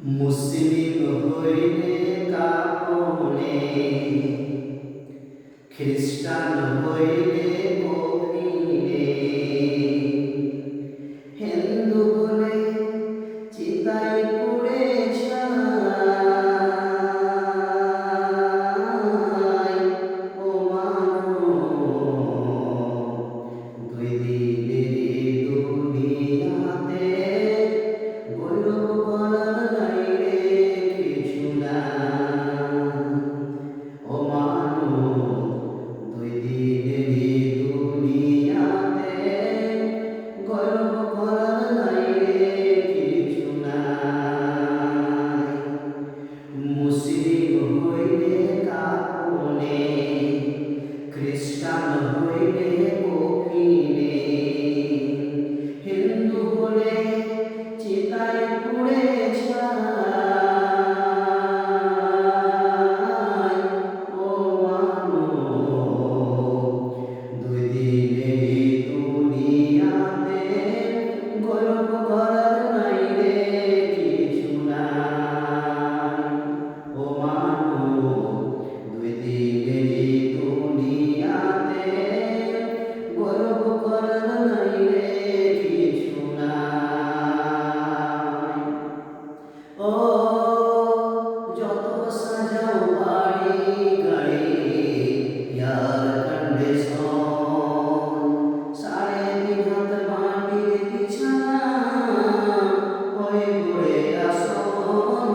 মুসলিম হইলে কাফনে, খ্রিস্টান হইলে কফিনে, হিন্দু বলে চিতায় পুড়ে ছাই। ও মানব, দুই দিনের দুনিয়াতে গৌরব করার নাই রে কিছু না। ও মানব, দুই দিনের দুনিয়াতে গৌরব করার নাই রে কিছু নাই। মুসলিম হইলে কাফনে, খ্রিস্টান হইলে কফিনে, হিন্দু হলে চিতায় পুড়ে ছাই। ও মানব, দুই দিনের দুনিয়াতে গৌরব করার নাই রে কিছু নাই। ও মানব, দুই দিনের দুনিয়াতে গৌরব করার নাই রে কিছু নাই। ও যত সাজাও বাড়ি গাড়ি, ইয়ার কন্ডিশন, 3.5 হাত মাটির বিছানা, হয়ে পড়ে আসন,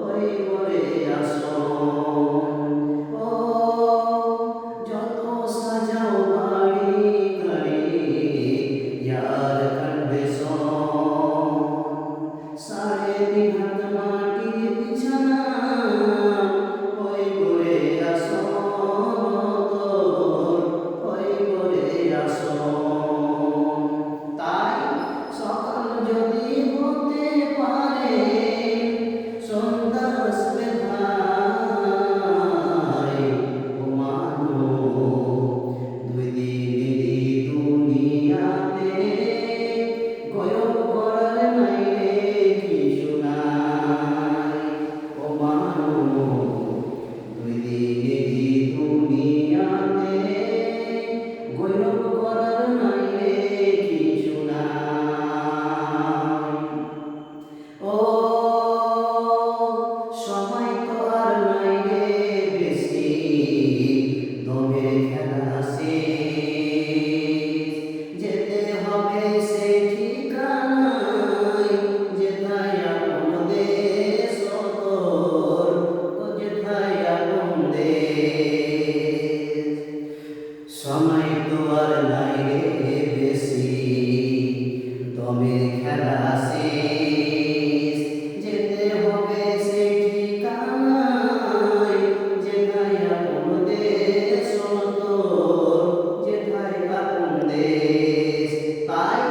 হয়ে পড়ে আসন। ও যত সাজাও বাড়ি গাড়ি, ইয়ার কন্ডিশন, 3.5 হাত মাটির বিছানা, হয়ে পড়ে আসন, হয়ে পড়ে আসন। তাই সকাল যদি হতে পারে, সন্ধ্যা আসবে ভাই। ও মানব, দুই দিনের দুনিয়াতে গৌরব করার নাই রে কিছু নাই। ও মানব, দুই দিনের দুনিয়াতে গৌরব করার নাই রে কিছু নাই। ও সময় তো আর নাই রে বেশি, দমের খেলা শেষ, যেতে হবে সে ঠিকানায়, যেথায় আপন দেশ তোর, যেথায় আপন দেশ। সময় তো আর নাই রে বেশি, দমের খেলা শেষ, যেতে হবে সে ঠিকানায়, যেথায় আপন দেশ তোর, যেথায় আপন দেশ। তাই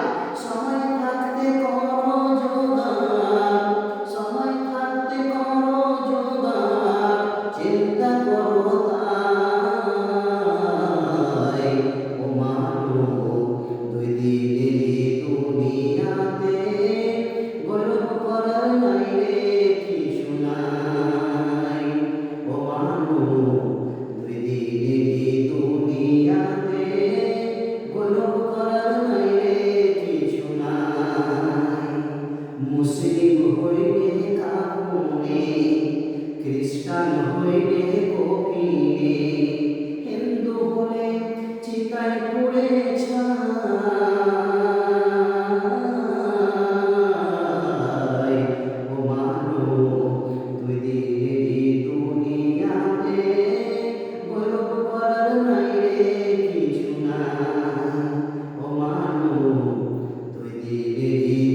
সময় থাকতে করো জোগাড়, সময় থাকতে করো জোগাড়, চিন্তা করো তাই। ও মানব, দুই দিনের দুনিয়াতে গৌরব করার নাই রে কিছু নাই। ও মানব, দুই দিনের দুনিয়াতে গৌরব করার নাই রে কিছু নাই। মুসলিম হইলে কাফনে, খ্রিস্টান হইলে কফিনে, হিন্দু হলে চিতায় পুড়ে ছাই। ও মানব, দুই দিনের দুনিয়াতে গৌরব করার নাই রে কিছু নাই। ও মানব, দুই দিনের